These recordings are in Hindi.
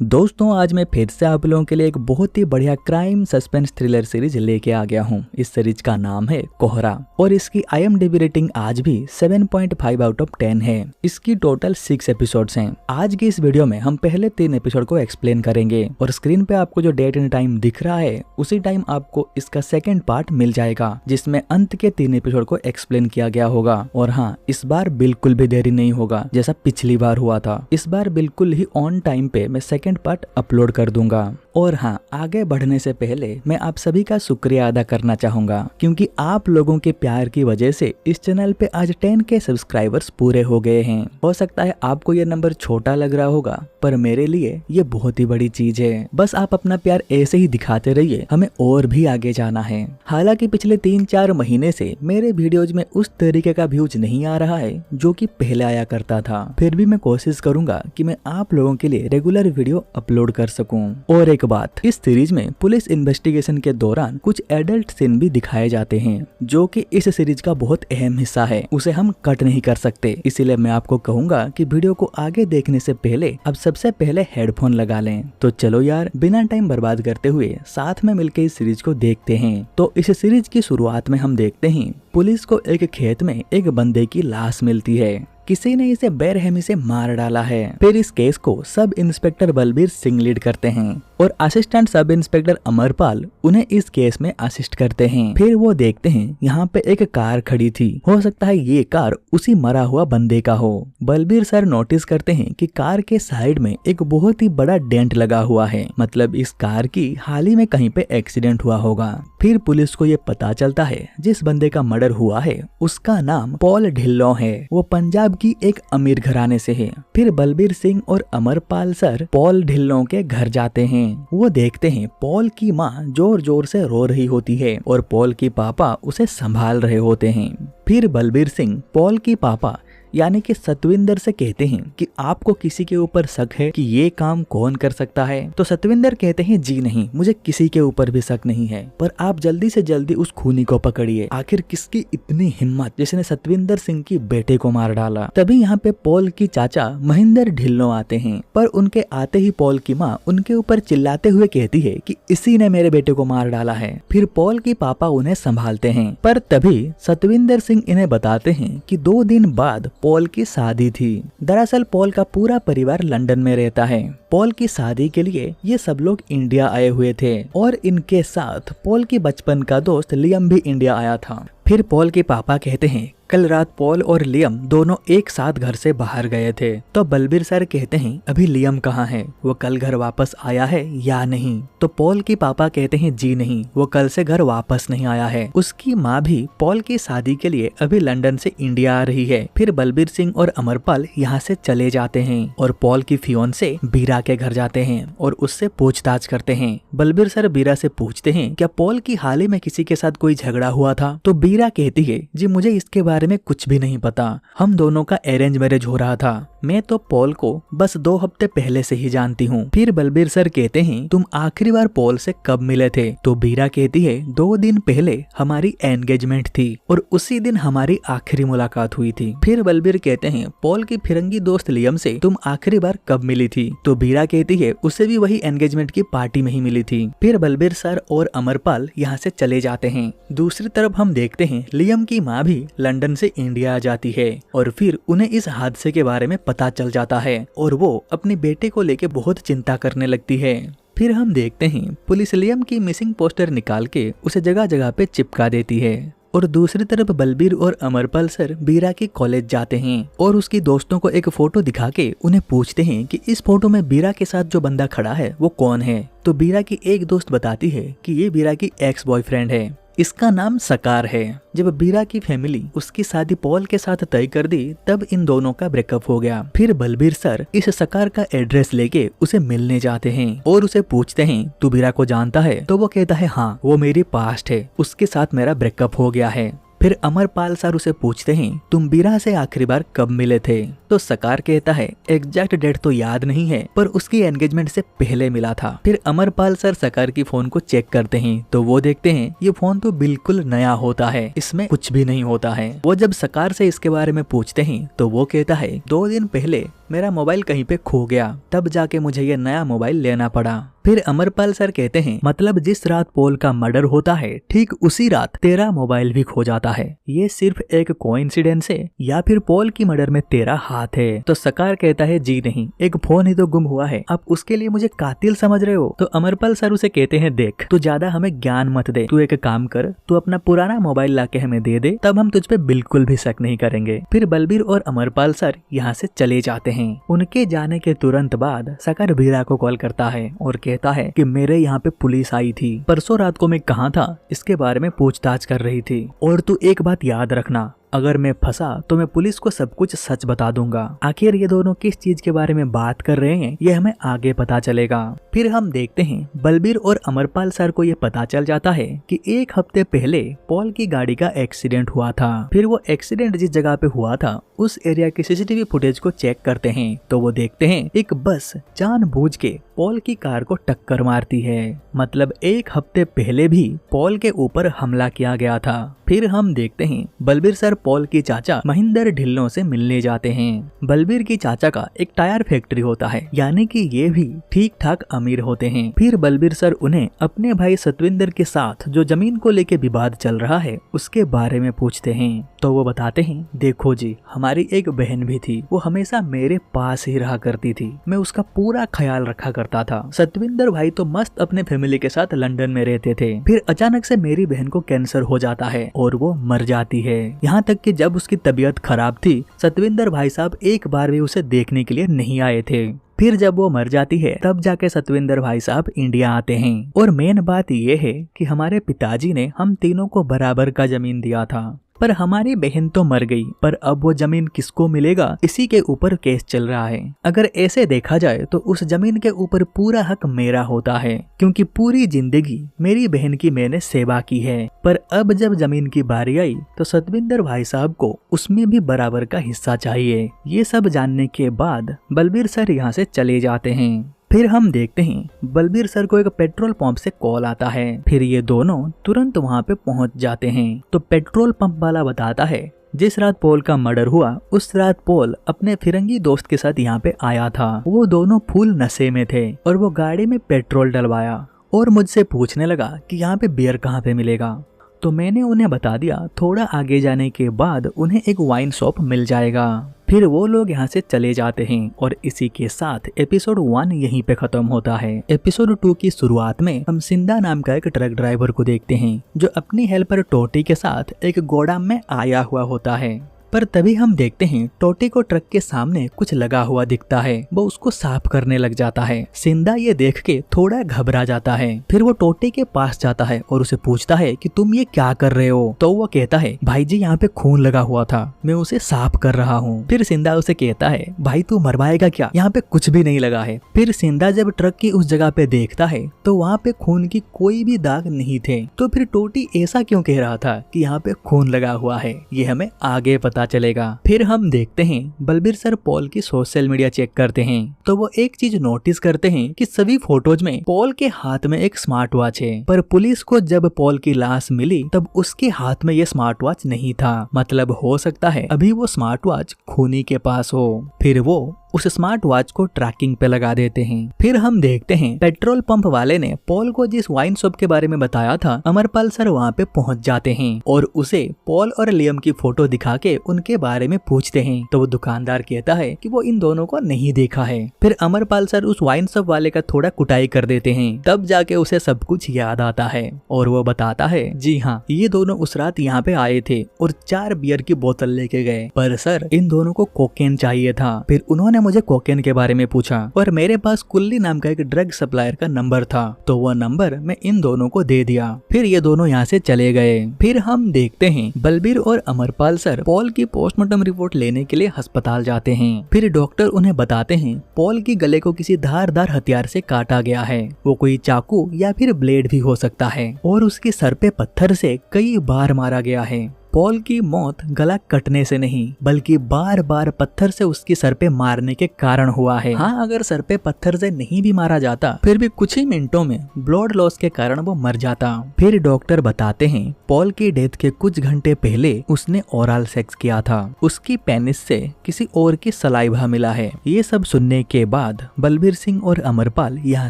दोस्तों आज मैं फिर से आप लोगों के लिए एक बहुत ही बढ़िया क्राइम सस्पेंस थ्रिलर सीरीज लेके आ गया हूँ। इस सीरीज का नाम है कोहरा और इसकी IMDb रेटिंग आज भी 7.5 आउट ऑफ 10 है। इसकी टोटल 6 एपिसोड्स हैं। आज की इस वीडियो में हम पहले 3 एपिसोड को एक्सप्लेन करेंगे और स्क्रीन पे आपको जो डेट एंड टाइम दिख रहा है उसी टाइम आपको इसका सेकेंड पार्ट मिल जाएगा, जिसमें अंत के 3 एपिसोड को एक्सप्लेन किया गया होगा। और हाँ, इस बार बिल्कुल भी देरी नहीं होगा जैसा पिछली बार हुआ था। इस बार बिल्कुल ही ऑन टाइम पे मैं सेकेंड पार्ट अपलोड कर दूंगा। और हाँ, आगे बढ़ने से पहले मैं आप सभी का शुक्रिया अदा करना चाहूंगा, क्योंकि आप लोगों के प्यार की वजह से इस चैनल पे आज 10K सब्सक्राइबर्स पूरे हो गए हैं। हो सकता है आपको ये नंबर छोटा लग रहा होगा, पर मेरे लिए ये बहुत ही बड़ी चीज है। बस आप अपना प्यार ऐसे ही दिखाते रहिए, हमें और भी आगे जाना है। हालांकि पिछले 3-4 महीने से मेरे वीडियोज में उस तरीके का व्यूज नहीं आ रहा है जो कि पहले आया करता था। फिर भी मैं कोशिश करूंगा कि मैं आप लोगों के लिए रेगुलर वीडियो अपलोड कर सकूं। और एक बात, इस सीरीज में पुलिस इन्वेस्टिगेशन के दौरान कुछ एडल्ट सीन भी दिखाए जाते हैं, जो कि इस सीरीज का बहुत अहम हिस्सा है। उसे हम कट नहीं कर सकते, इसीलिए मैं आपको कहूंगा कि वीडियो को आगे देखने से पहले अब सबसे पहले हेडफोन लगा लें। तो चलो यार, बिना टाइम बर्बाद करते हुए साथ में मिलकर इस सीरीज को देखते हैं। तो इस सीरीज की शुरुआत में हम देखते हैं पुलिस को एक खेत में एक बंदे की लाश मिलती है। किसी ने इसे बेरहमी से मार डाला है। फिर इस केस को sub inspector Balbir Singh lead करते हैं और असिस्टेंट सब इंस्पेक्टर अमरपाल उन्हें इस केस में असिस्ट करते हैं। फिर वो देखते हैं यहाँ पे एक कार खड़ी थी। हो सकता है ये कार उसी मरा हुआ बंदे का हो। बलबीर सर नोटिस करते हैं कि कार के साइड में एक बहुत ही बड़ा डेंट लगा हुआ है, मतलब इस कार की हाल ही में कहीं पे एक्सीडेंट हुआ होगा। फिर पुलिस को ये पता चलता है जिस बंदे का मर्डर हुआ है उसका नाम पॉल ढिल्लों है। वो पंजाब की एक अमीर घराने से है। फिर बलबीर सिंह और अमरपाल सर पॉल ढिल्लों के घर जाते हैं। वो देखते हैं पॉल की माँ जोर जोर से रो रही होती है और पॉल की पापा उसे संभाल रहे होते हैं। फिर बलबीर सिंह पॉल की पापा यानी कि सतविंदर से कहते हैं कि आपको किसी के ऊपर शक है कि ये काम कौन कर सकता है। तो सतविंदर कहते हैं जी नहीं, मुझे किसी के ऊपर भी शक नहीं है, पर आप जल्दी से जल्दी उस खूनी को पकड़िए। आखिर किसकी इतनी हिम्मत जिसने सतविंदर सिंह की बेटे को मार डाला। तभी यहाँ पे पॉल की चाचा महेंद्र ढिल्लों आते हैं, पर उनके आते ही पॉल की माँ उनके ऊपर चिल्लाते हुए कहती है कि इसी ने मेरे बेटे को मार डाला है। फिर पॉल की पापा उन्हें संभालते हैं, पर तभी सतविंदर सिंह इन्हें बताते हैं कि 2 दिन बाद पॉल की शादी थी। दरअसल पॉल का पूरा परिवार लंदन में रहता है। पॉल की शादी के लिए ये सब लोग इंडिया आए हुए थे और इनके साथ पॉल की बचपन का दोस्त लियम भी इंडिया आया था। फिर पॉल के पापा कहते हैं कल रात पॉल और लियम दोनों एक साथ घर से बाहर गए थे। तो बलबीर सर कहते हैं अभी लियम कहाँ है, वो कल घर वापस आया है या नहीं। तो पॉल के पापा कहते हैं जी नहीं, वो कल से घर वापस नहीं आया है। उसकी माँ भी पॉल की शादी के लिए अभी लंदन से इंडिया आ रही है। फिर बलबीर सिंह और अमरपाल यहाँ से चले जाते हैं और पॉल की फियोंसे बीरा के घर जाते हैं और उससे पूछताछ करते हैं। बलबीर सर बीरा से पूछते हैं क्या पॉल की हाल ही में किसी के साथ कोई झगड़ा हुआ था। तो बीरा कहती है जी मुझे इसके बारे में कुछ भी नहीं पता, हम दोनों का अरेंज मैरिज हो रहा था, मैं तो पॉल को बस 2 हफ्ते पहले से ही जानती हूँ। फिर बलबीर सर कहते हैं तुम आखिरी बार पॉल से कब मिले थे। तो बीरा कहती है 2 दिन पहले हमारी एंगेजमेंट थी और उसी दिन हमारी आखिरी मुलाकात हुई थी। फिर बलबीर कहते हैं पॉल की फिरंगी दोस्त लियम से तुम आखिरी बार कब मिली थी। तो बीरा कहती है उसे भी वही एंगेजमेंट की पार्टी में ही मिली थी। फिर बलबीर सर और अमरपाल यहाँ से चले जाते हैं। दूसरी तरफ हम देखते हैं लियम की माँ भी लंदन से इंडिया आ जाती है और फिर उन्हें इस हादसे के बारे में पता चल जाता है और वो अपने बेटे को लेके बहुत चिंता करने लगती है। फिर हम देखते हैं पुलिस लियम की मिसिंग पोस्टर निकाल के उसे जगह जगह पे चिपका देती है और दूसरी तरफ बलबीर और अमरपाल सर बीरा के कॉलेज जाते हैं और उसकी दोस्तों को एक फोटो दिखा के उन्हें पूछते हैं कि इस फोटो में बीरा के साथ जो बंदा खड़ा है वो कौन है। तो बीरा की एक दोस्त बताती है कि ये बीरा की एक्स बॉयफ्रेंड है, इसका नाम सकार है। जब बीरा की फैमिली उसकी शादी पॉल के साथ तय कर दी तब इन दोनों का ब्रेकअप हो गया। फिर बलबीर सर इस सकार का एड्रेस लेके उसे मिलने जाते हैं और उसे पूछते हैं तू बीरा को जानता है। तो वो कहता है हाँ, वो मेरी पास्ट है, उसके साथ मेरा ब्रेकअप हो गया है। फिर अमरपाल सर उसे पूछते हैं तुम बीरा से आखिरी बार कब मिले थे। तो सकार कहता है एग्जैक्ट डेट तो याद नहीं है, पर उसकी एंगेजमेंट से पहले मिला था। फिर अमरपाल सर सकार की फोन को चेक करते हैं तो वो देखते हैं ये फोन तो बिल्कुल नया होता है, इसमें कुछ भी नहीं होता है। वो जब सकार से इसके बारे में पूछते हैं तो वो कहता है 2 दिन पहले मेरा मोबाइल कहीं पे खो गया, तब जाके मुझे ये नया मोबाइल लेना पड़ा। फिर अमरपाल सर कहते हैं मतलब जिस रात पॉल का मर्डर होता है ठीक उसी रात तेरा मोबाइल भी खो जाता है, ये सिर्फ एक कोइंसिडेंस है या फिर पॉल की मर्डर में तेरा हाथ है? तो सकार कहता है जी नहीं, एक फोन ही तो गुम हुआ है, आप उसके लिए मुझे कातिल समझ रहे हो? तो अमरपाल सर उसे कहते हैं देख तू ज्यादा हमें ज्ञान मत दे, तू एक काम कर, तू अपना पुराना मोबाइल लाके हमें दे दे, तब हम तुझ पे बिल्कुल भी शक नहीं करेंगे। फिर बलबीर और अमरपाल सर यहाँ से चले जाते हैं। उनके जाने के तुरंत बाद सकार बीरा को कॉल करता है और कहता है कि मेरे यहाँ पे पुलिस आई थी, परसों रात को मैं कहाँ था इसके बारे में पूछताछ कर रही थी, और तू एक बात याद रखना, अगर मैं फंसा तो मैं पुलिस को सब कुछ सच बता दूंगा। आखिर ये दोनों किस चीज के बारे में बात कर रहे हैं ये हमें आगे पता चलेगा। फिर हम देखते हैं बलबीर और अमरपाल सर को ये पता चल जाता है कि एक हफ्ते पहले पॉल की गाड़ी का एक्सीडेंट हुआ था। फिर वो एक्सीडेंट जिस जगह पे हुआ था उस एरिया की सीसीटीवी फुटेज को चेक करते हैं तो वो देखते हैं एक बस जानबूझ के पॉल की कार को टक्कर मारती है। मतलब एक हफ्ते पहले भी पॉल के ऊपर हमला किया गया था। फिर हम देखते हैं बलबीर सर पॉल की चाचा महेंद्र ढिल्लों से मिलने जाते हैं। बलबीर की चाचा का एक टायर फैक्ट्री होता है, यानी कि ये भी ठीक ठाक अमीर होते हैं। फिर बलबीर सर उन्हें अपने भाई सतविंदर के साथ जो जमीन को लेके विवाद चल रहा है उसके बारे में पूछते हैं तो वो बताते हैं देखो जी, हमारी एक बहन भी थी, वो हमेशा मेरे पास ही रहा करती थी, मैं उसका पूरा ख्याल रखा करता था। सतविंदर भाई तो मस्त अपने फैमिली के साथ लंदन में रहते थे। फिर अचानक से मेरी बहन को कैंसर हो जाता है और वो मर जाती है। यहाँ तक कि जब उसकी तबीयत खराब थी सतविंदर भाई साहब एक बार भी उसे देखने के लिए नहीं आए थे। फिर जब वो मर जाती है तब जाके सतविंदर भाई साहब इंडिया आते हैं। और मेन बात ये है कि हमारे पिताजी ने हम तीनों को बराबर का जमीन दिया था, पर हमारी बहन तो मर गई, पर अब वो जमीन किसको मिलेगा इसी के ऊपर केस चल रहा है। अगर ऐसे देखा जाए तो उस जमीन के ऊपर पूरा हक मेरा होता है, क्योंकि पूरी जिंदगी मेरी बहन की मैंने सेवा की है। पर अब जब जमीन की बारी आई तो सतविंदर भाई साहब को उसमें भी बराबर का हिस्सा चाहिए। ये सब जानने के बाद बलबीर सर यहाँ से चले जाते हैं। फिर हम देखते हैं बलबीर सर को एक पेट्रोल पंप से कॉल आता है। फिर ये दोनों तुरंत वहाँ पे पहुँच जाते हैं तो पेट्रोल पंप वाला बताता है जिस रात पॉल का मर्डर हुआ उस रात पॉल अपने फिरंगी दोस्त के साथ यहाँ पे आया था। वो दोनों फुल नशे में थे और वो गाड़ी में पेट्रोल डलवाया और मुझसे पूछने लगा कि यहाँ पे बियर कहाँ पे मिलेगा। तो मैंने उन्हें बता दिया थोड़ा आगे जाने के बाद उन्हें एक वाइन शॉप मिल जाएगा। फिर वो लोग यहाँ से चले जाते हैं और इसी के साथ एपिसोड 1 यहीं पे खत्म होता है। एपिसोड 2 की शुरुआत में हम सिंधा नाम का एक ट्रक ड्राइवर को देखते हैं जो अपनी हेल्पर टोटी के साथ एक गोदाम में आया हुआ होता है। पर तभी हम देखते हैं टोटी को ट्रक के सामने कुछ लगा हुआ दिखता है, वो उसको साफ करने लग जाता है। सिंधा ये देख के थोड़ा घबरा जाता है। फिर वो टोटी के पास जाता है और उसे पूछता है कि तुम ये क्या कर रहे हो? तो वो कहता है भाई जी यहाँ पे खून लगा हुआ था, मैं उसे साफ कर रहा हूँ। फिर सिंधा उसे कहता है भाई तू मरवाएगा क्या, यहाँ पे कुछ भी नहीं लगा है। फिर सिंधा जब ट्रक की उस जगह पे देखता है तो वहाँ पे खून की कोई भी दाग नहीं थे। तो फिर टोटी ऐसा क्यों कह रहा था कि यहाँ पे खून लगा हुआ है, ये हमें आगे पता चलेगा। फिर हम देखते हैं बलबीर सर पॉल की सोशल मीडिया चेक करते हैं तो वो एक चीज नोटिस करते हैं कि सभी फोटोज में पॉल के हाथ में एक स्मार्ट वॉच है, पर पुलिस को जब पॉल की लाश मिली तब उसके हाथ में ये स्मार्ट वॉच नहीं था। मतलब हो सकता है अभी वो स्मार्ट वॉच खूनी के पास हो। फिर वो उस स्मार्ट वॉच को ट्रैकिंग पे लगा देते हैं। फिर हम देखते हैं पेट्रोल पंप वाले ने पॉल को जिस वाइन शॉप के बारे में बताया था अमरपाल सर वहाँ पे पहुँच जाते हैं और उसे पॉल और लियम की फोटो दिखा के उनके बारे में पूछते हैं। तो वो दुकानदार कहता है कि वो इन दोनों को नहीं देखा है। फिर अमरपाल सर उस वाइन शॉप वाले का थोड़ा कुटाई कर देते हैं, तब जाके उसे सब कुछ याद आता है और वो बताता है जी हाँ, ये दोनों उस रात यहाँ पे आए थे और 4 बियर की बोतल लेके गए, पर सर इन दोनों को कोकेन चाहिए था। फिर उन्होंने मुझे कोकेन के बारे में पूछा और मेरे पास कुल्ली नाम का एक ड्रग सप्लायर का नंबर था, तो वो नंबर मैं इन दोनों को दे दिया। फिर ये दोनों यहाँ से चले गए। फिर हम देखते हैं बलबीर और अमरपाल सर पॉल की पोस्टमार्टम रिपोर्ट लेने के लिए अस्पताल जाते हैं। फिर डॉक्टर उन्हें बताते हैं पॉल की गले को किसी धारदार हथियार से काटा गया है, वो कोई चाकू या फिर ब्लेड भी हो सकता है, और उसके सर पे पत्थर से कई बार मारा गया है। पॉल की मौत गला कटने से नहीं बल्कि बार बार पत्थर से उसकी सर पे मारने के कारण हुआ है। हाँ, अगर सर पे पत्थर से नहीं भी मारा जाता फिर भी कुछ ही मिनटों में ब्लड लॉस के कारण वो मर जाता। फिर डॉक्टर बताते हैं पॉल की डेथ के कुछ घंटे पहले उसने ओरल सेक्स किया था। उसकी पेनिस से किसी और की सलाइवा मिला है। ये सब सुनने के बाद बलबीर सिंह और अमरपाल यहाँ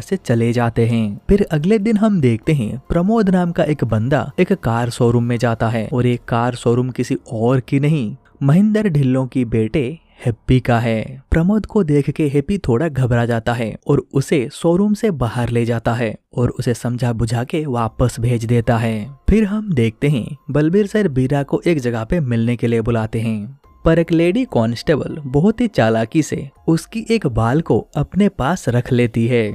से चले जाते हैं। फिर अगले दिन हम देखते हैं प्रमोद नाम का एक बंदा एक कार शोरूम में जाता है और एक कार शोरूम किसी और की नहीं महेंद्र ढिल्लों की बेटे हैप्पी का है। प्रमोद को देख के हैप्पी थोड़ा घबरा जाता है और उसे शोरूम से बाहर ले जाता है और उसे समझा बुझा के वापस भेज देता है। फिर हम देखते हैं बलबीर सर बीरा को एक जगह पे मिलने के लिए बुलाते हैं, पर एक लेडी कांस्टेबल बहुत ही चालाकी से उसकी एक बाल को अपने पास रख लेती है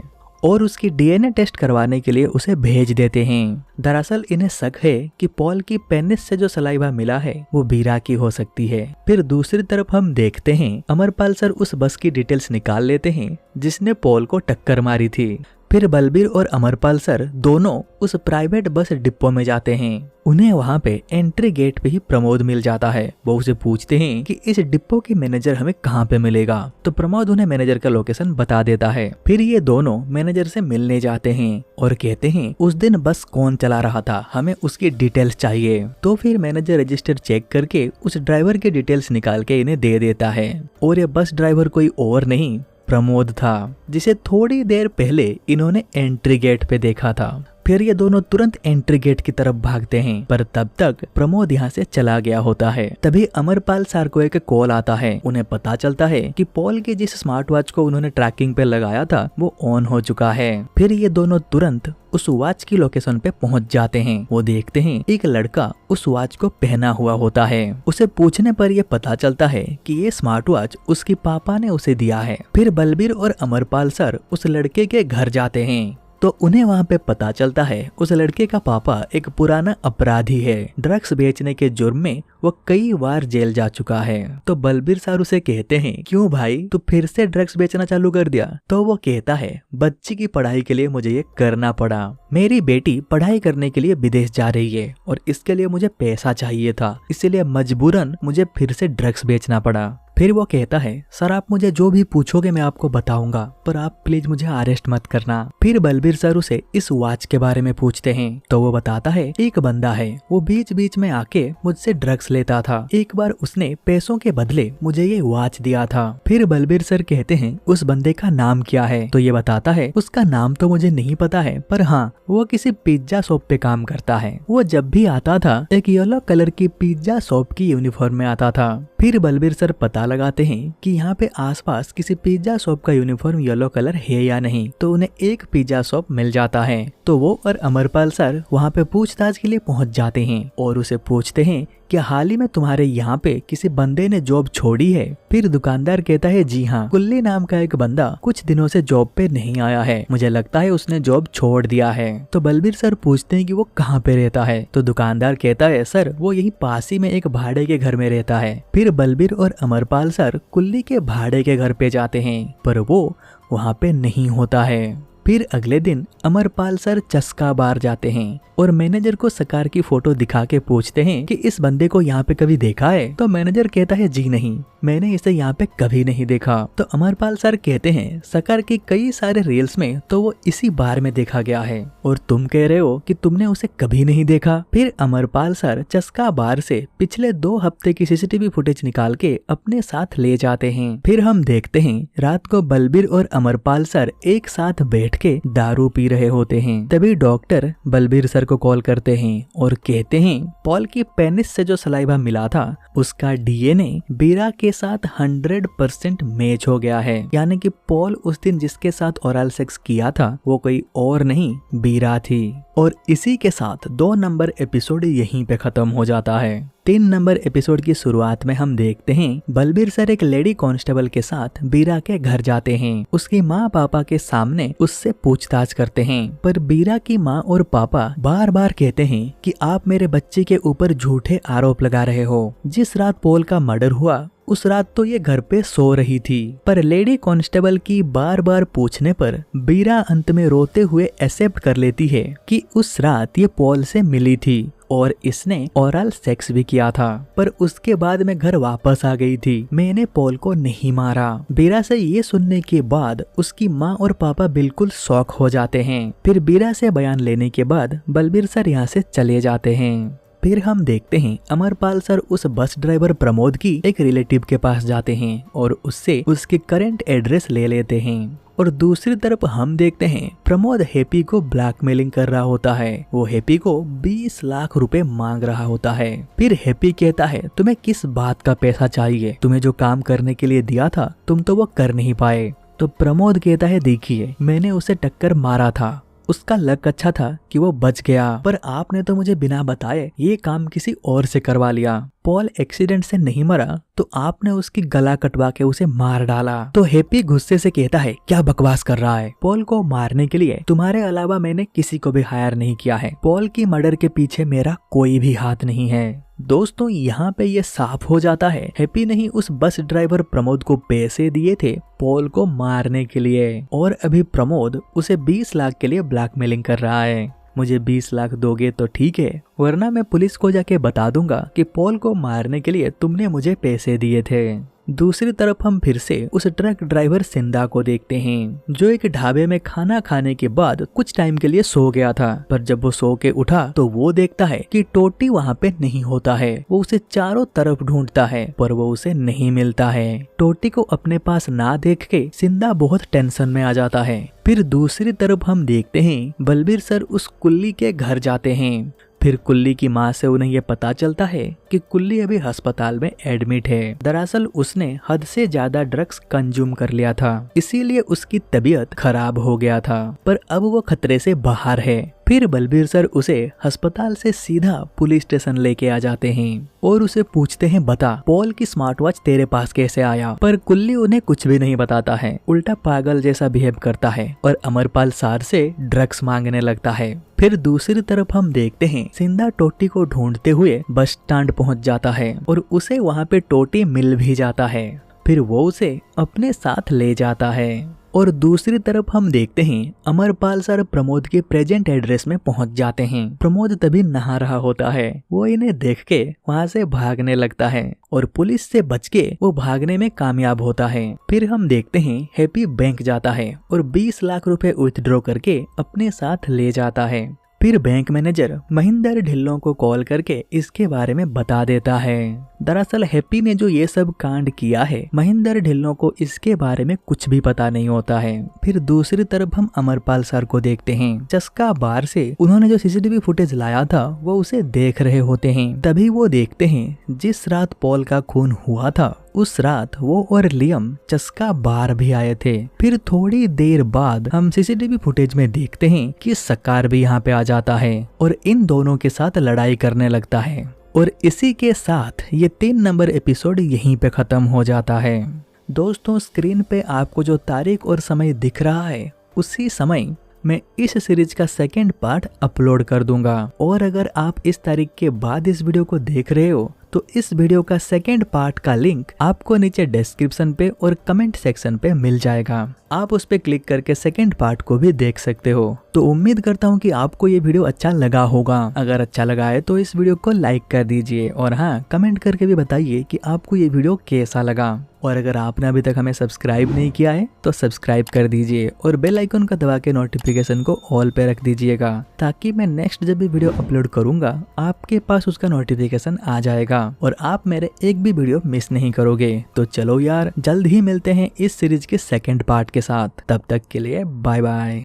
और उसकी डीएनए टेस्ट करवाने के लिए उसे भेज देते हैं। दरअसल इन्हें शक है कि पॉल की पेनिस से जो सलाइवा मिला है वो बीरा की हो सकती है। फिर दूसरी तरफ हम देखते हैं अमरपाल सर उस बस की डिटेल्स निकाल लेते हैं जिसने पॉल को टक्कर मारी थी। फिर बलबीर और अमरपाल सर दोनों उस प्राइवेट बस डिपो में जाते हैं। उन्हें वहाँ पे एंट्री गेट पे ही प्रमोद मिल जाता है। वो उसे पूछते हैं कि इस डिपो की मैनेजर हमें कहाँ पे मिलेगा, तो प्रमोद उन्हें मैनेजर का लोकेशन बता देता है। फिर ये दोनों मैनेजर से मिलने जाते हैं और कहते हैं उस दिन बस कौन चला रहा था, हमें उसकी डिटेल्स चाहिए। तो फिर मैनेजर रजिस्टर चेक करके उस ड्राइवर की डिटेल्स निकाल के इन्हें दे देता है और ये बस ड्राइवर कोई और नहीं प्रमोद था, जिसे थोड़ी देर पहले इन्होंने एंट्री गेट पे देखा था। फिर ये दोनों तुरंत एंट्री गेट की तरफ भागते हैं, पर तब तक प्रमोद यहाँ से चला गया होता है। तभी अमरपाल सर को एक कॉल आता है। उन्हें पता चलता है कि पॉल की जिस स्मार्ट वॉच को उन्होंने ट्रैकिंग पे लगाया था वो ऑन हो चुका है। फिर ये दोनों तुरंत उस वॉच की लोकेशन पे पहुंच जाते हैं। वो देखते हैं एक लड़का उस वॉच को पहना हुआ होता है। उसे पूछने पर यह पता चलता है कि ये स्मार्ट वॉच उसके पापा ने उसे दिया है। फिर बलबीर और अमरपाल सर उस लड़के के घर जाते हैं तो उन्हें वहाँ पे पता चलता है उस लड़के का पापा एक पुराना अपराधी है। ड्रग्स बेचने के जुर्म में वो कई बार जेल जा चुका है। तो बलबीर सर उसे कहते हैं क्यों भाई तू फिर से ड्रग्स बेचना चालू कर दिया। तो वो कहता है बच्ची की पढ़ाई के लिए मुझे ये करना पड़ा। मेरी बेटी पढ़ाई करने के लिए विदेश जा रही है और इसके लिए मुझे पैसा चाहिए था, इसलिए मजबूरन मुझे फिर से ड्रग्स बेचना पड़ा। फिर वो कहता है सर आप मुझे जो भी पूछोगे मैं आपको बताऊंगा, पर आप प्लीज मुझे अरेस्ट मत करना। फिर बलबीर सर उसे इस वॉच के बारे में पूछते हैं तो वो बताता है एक बंदा है, वो बीच बीच में आके मुझसे ड्रग्स लेता था। एक बार उसने पैसों के बदले मुझे ये वॉच दिया था। फिर बलबीर सर कहते हैं उस बंदे का नाम क्या है, तो ये बताता है उसका नाम तो मुझे नहीं पता है, पर हाँ वो किसी पिज्जा शॉप पे काम करता है। वो जब भी आता था एक येलो कलर की पिज्जा शॉप की यूनिफॉर्म में आता था। फिर बलबीर सर पता लगाते हैं कि यहाँ पे आसपास किसी पिज्जा शॉप का यूनिफॉर्म येलो कलर है या नहीं, तो उन्हें एक पिज्जा शॉप मिल जाता है। तो वो और अमरपाल सर वहाँ पे पूछताछ के लिए पहुँच जाते हैं और उसे पूछते हैं क्या हाल ही में तुम्हारे यहाँ पे किसी बंदे ने जॉब छोड़ी है। फिर दुकानदार कहता है जी हाँ, कुल्ली नाम का एक बंदा कुछ दिनों से जॉब पे नहीं आया है, मुझे लगता है उसने जॉब छोड़ दिया है। तो बलबीर सर पूछते हैं कि वो कहाँ पे रहता है। तो दुकानदार कहता है सर वो यही पास ही में एक भाड़े के घर में रहता है। फिर बलबीर और अमरपाल सर कुल्ली के भाड़े के घर पे जाते हैं, पर वो वहाँ पे नहीं होता है। फिर अगले दिन अमरपाल सर चस्का बार जाते हैं और मैनेजर को सकार की फोटो दिखा के पूछते हैं कि इस बंदे को यहाँ पे कभी देखा है। तो मैनेजर कहता है जी नहीं, मैंने इसे यहाँ पे कभी नहीं देखा। तो अमरपाल सर कहते हैं सकार की कई सारे रील्स में तो वो इसी बार में देखा गया है और तुम कह रहे हो कि तुमने उसे कभी नहीं देखा। फिर अमरपाल सर चस्का बार से पिछले 2 हफ्ते की सीसीटीवी फुटेज निकाल के अपने साथ ले जाते हैं। फिर हम देखते हैं रात को बलबीर और अमरपाल सर एक साथ बैठ के दारू पी रहे होते हैं। तभी डॉक्टर बलबीर सर को कॉल करते हैं और कहते हैं पॉल की पेनिस से जो सलाइवा मिला था उसका डीएनए बीरा के साथ 100% मैच हो गया है, यानी कि पॉल उस दिन जिसके साथ ओरल सेक्स किया था वो कोई और नहीं बीरा थी। और इसी के साथ 2 नंबर एपिसोड यहीं पे खत्म हो जाता है। 3 नंबर एपिसोड की शुरुआत में हम देखते हैं बलबीर सर एक लेडी कांस्टेबल के साथ बीरा के घर जाते हैं। उसकी माँ पापा के सामने उससे पूछताछ करते हैं, पर बीरा की माँ और पापा बार बार कहते हैं कि आप मेरे बच्चे के ऊपर झूठे आरोप लगा रहे हो। जिस रात पॉल का मर्डर हुआ उस रात तो ये घर पे सो रही थी, पर लेडी कांस्टेबल की बार बार पूछने पर बीरा अंत में रोते हुए एक्सेप्ट कर लेती है कि उस रात ये पॉल से मिली थी और इसने ओरल सेक्स भी किया था, पर उसके बाद मैं घर वापस आ गई थी। मैंने पॉल को नहीं मारा। बीरा से ये सुनने के बाद उसकी माँ और पापा बिल्कुल शॉक हो जाते हैं। फिर बीरा से बयान लेने के बाद बलबीर सर यहाँ से चले जाते हैं। फिर हम देखते हैं अमरपाल सर उस बस ड्राइवर प्रमोद की एक रिलेटिव के पास जाते हैं और उससे उसके करंट एड्रेस ले लेते हैं। और दूसरी तरफ हम देखते हैं प्रमोद हैप्पी को ब्लैकमेलिंग कर रहा होता है। वो हैप्पी को 20 लाख रुपए मांग रहा होता है। फिर हैप्पी कहता है तुम्हें किस बात का पैसा चाहिए, तुम्हें जो काम करने के लिए दिया था तुम तो वो कर नहीं पाए। तो प्रमोद कहता है देखिए मैंने उसे टक्कर मारा था, उसका लक अच्छा था कि वो बच गया, पर आपने तो मुझे बिना बताए ये काम किसी और से करवा लिया। पॉल एक्सीडेंट से नहीं मरा तो आपने उसकी गला कटवा के उसे मार डाला। तो हैप्पी गुस्से से कहता है क्या बकवास कर रहा है, पॉल को मारने के लिए तुम्हारे अलावा मैंने किसी को भी हायर नहीं किया है। पॉल की मर्डर के पीछे मेरा कोई भी हाथ नहीं है। दोस्तों यहाँ पे ये साफ हो जाता है हैप्पी ने ही उस बस ड्राइवर प्रमोद को पैसे दिए थे पॉल को मारने के लिए, और अभी प्रमोद उसे 20 लाख के लिए ब्लैकमेलिंग कर रहा है। मुझे 20 लाख दोगे तो ठीक है, वरना मैं पुलिस को जाके बता दूंगा कि पॉल को मारने के लिए तुमने मुझे पैसे दिए थे। दूसरी तरफ हम फिर से उस ट्रक ड्राइवर सिंधा को देखते हैं जो एक ढाबे में खाना खाने के बाद कुछ टाइम के लिए सो गया था, पर जब वो सो के उठा तो वो देखता है कि टोटी वहाँ पे नहीं होता है। वो उसे चारों तरफ ढूंढता है पर वो उसे नहीं मिलता है। टोटी को अपने पास ना देख के सिंधा बहुत टेंशन में आ जाता है। फिर दूसरी तरफ हम देखते हैं बलबीर सर उस कुल्ली के घर जाते हैं। फिर कुल्ली की माँ से उन्हें ये पता चलता है कि कुल्ली अभी अस्पताल में एडमिट है। दरअसल उसने हद से ज्यादा ड्रग्स कंज्यूम कर लिया था, इसीलिए उसकी तबीयत खराब हो गया था, पर अब वो खतरे से बाहर है। फिर बलबीर सर उसे अस्पताल से सीधा पुलिस स्टेशन लेके आ जाते हैं और उसे पूछते हैं बता पॉल की स्मार्ट वॉच तेरे पास कैसे आया। पर कुल्ली उन्हें कुछ भी नहीं बताता है, उल्टा पागल जैसा बिहेव करता है और अमरपाल सर से ड्रग्स मांगने लगता है। फिर दूसरी तरफ हम देखते हैं सिंधा टोटी को ढूंढते हुए बस स्टैंड पहुंच जाता है और उसे वहां पे टोटी मिल भी जाता है। फिर वो उसे अपने साथ ले जाता है। और दूसरी तरफ हम देखते हैं अमरपाल सर प्रमोद के प्रेजेंट एड्रेस में पहुंच जाते हैं। प्रमोद तभी नहा रहा होता है। वो इन्हें देख के वहाँ से भागने लगता है और पुलिस से बच के वो भागने में कामयाब होता है। फिर हम देखते हैं हैप्पी बैंक जाता है और 20 लाख रुपए विथड्रॉ करके अपने साथ ले जाता है। फिर बैंक मैनेजर महेंद्र ढिल्लों को कॉल करके इसके बारे में बता देता है। दरअसल हैप्पी ने जो ये सब कांड किया है महेंद्र ढिल्लों को इसके बारे में कुछ भी पता नहीं होता है। फिर दूसरी तरफ हम अमरपाल सर को देखते हैं। चस्का बार से उन्होंने जो सीसीटीवी फुटेज लाया था वो उसे देख रहे होते हैं। तभी वो देखते हैं जिस रात पॉल का खून हुआ था उस रात वो और लियम चस्का बार भी आए थे। फिर थोड़ी देर बाद हम सीसीटीवी फुटेज में देखते हैं कि सकार भी यहाँ पे आ जाता है और इन दोनों के साथ लड़ाई करने लगता है। और इसी के साथ ये 3 नंबर एपिसोड यहीं पे खत्म हो जाता है। दोस्तों स्क्रीन पे आपको जो तारीख और समय दिख रहा है उसी समय मैं इस सीरीज का सेकंड पार्ट अपलोड कर दूंगा। और अगर आप इस तारीख के बाद इस वीडियो को देख रहे हो तो इस वीडियो का सेकंड पार्ट का लिंक आपको नीचे डिस्क्रिप्शन पे और कमेंट सेक्शन पे मिल जाएगा। आप उस पे क्लिक करके सेकंड पार्ट को भी देख सकते हो। तो उम्मीद करता हूँ कि आपको ये वीडियो अच्छा लगा होगा। अगर अच्छा लगा है तो इस वीडियो को लाइक कर दीजिए और हाँ कमेंट करके भी बताइए कि आपको ये वीडियो कैसा लगा। और अगर आपने अभी तक हमें सब्सक्राइब नहीं किया है तो सब्सक्राइब कर दीजिए और बेल आइकन का दबा के नोटिफिकेशन को ऑल पे रख दीजिएगा ताकि मैं नेक्स्ट जब भी वीडियो अपलोड करूंगा आपके पास उसका नोटिफिकेशन आ जाएगा और आप मेरे एक भी वीडियो मिस नहीं करोगे। तो चलो यार जल्द ही मिलते हैं इस सीरीज के सेकंड पार्ट के साथ। तब तक के लिए बाय बाय।